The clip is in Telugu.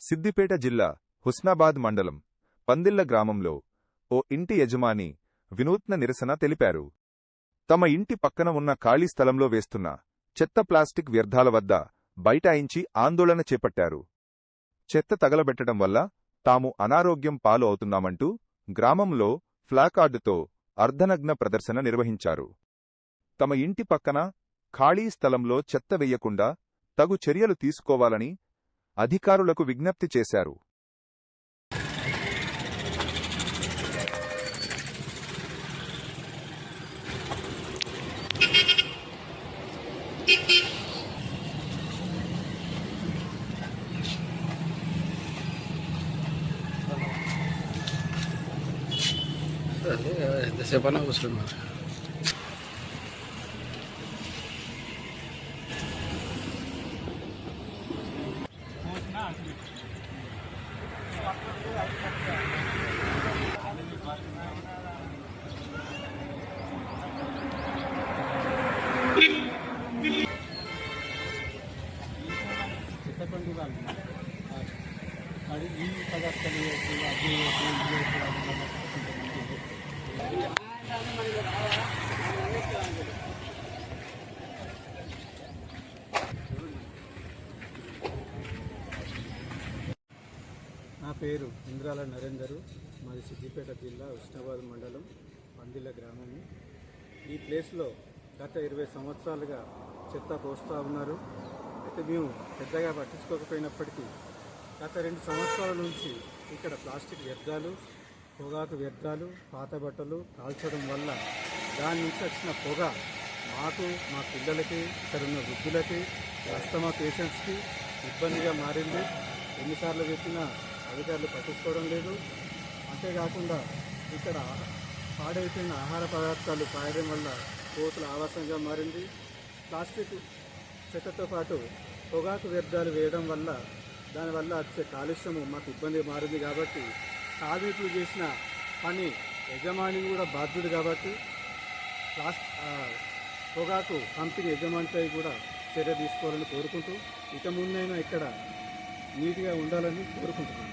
సిద్దిపేట జిల్లా హుస్నాబాద్ మండలం పందిళ్ల గ్రామంలో ఓ ఇంటి యజమాని వినూత్న నిరసన తెలిపారు. తమ ఇంటి పక్కన ఉన్న ఖాళీ స్థలంలో వేస్తున్న చెత్త ప్లాస్టిక్ వ్యర్థాల వద్ద బైఠాయించి ఆందోళన చేపట్టారు. చెత్త తగలబెట్టడం వల్ల తాము అనారోగ్యం పాలు అవుతున్నామంటూ గ్రామంలో ఫ్లాకార్డుతో అర్ధనగ్న ప్రదర్శన నిర్వహించారు. తమ ఇంటి పక్కన ఖాళీ స్థలంలో చెత్త వెయ్యకుండా తగు చర్యలు తీసుకోవాలని అధికారులకు విజ్ఞప్తి చేశారు. ఎంతసేపన్నా కూర్చున్నారు. చిత్తపండు వాళ్ళు అది ఈ పదార్థాలు నా పేరు ఇంద్రాల నరేందరు. మాది సిద్దిపేట జిల్లా హుస్నాబాద్ మండలం పందిళ్ళ గ్రామము. ఈ ప్లేస్లో గత 20 సంవత్సరాలుగా చెత్త పోస్తూ ఉన్నారు. అయితే మేము పెద్దగా పట్టించుకోకపోయినప్పటికీ గత 2 సంవత్సరాల నుంచి ఇక్కడ ప్లాస్టిక్ వ్యర్థాలు, పొగాకు వ్యర్థాలు, పాత బట్టలు కాల్చడం వల్ల దాని నుంచి వచ్చిన పొగ మాకు, మా పిల్లలకి, ఇక్కడ ఉన్న వృద్ధులకి, ఆస్తమా పేషెంట్స్కి ఇబ్బందిగా మారింది. ఎన్నిసార్లు చెప్పినా అధికారులు పట్టించుకోవడం లేదు. అంతేకాకుండా ఇక్కడ పాడైపోయిన ఆహార పదార్థాలు పాయడం వల్ల కోతుల ఆవాసంగా మారింది. ప్లాస్టిక్ చెత్తతో పాటు పొగాకు వ్యర్థాలు వేయడం వల్ల దానివల్ల వచ్చే కాలుష్యము మాకు ఇబ్బంది మారింది. కాబట్టి కార్మికులు చేసిన పని యజమాని కూడా బాధ్యుడు. కాబట్టి పొగాకు కంపెనీ యజమానిపై కూడా చర్య తీసుకోవాలని కోరుకుంటూ ఇక ముందైనా ఇక్కడ నీట్గా ఉండాలని కోరుకుంటున్నాను.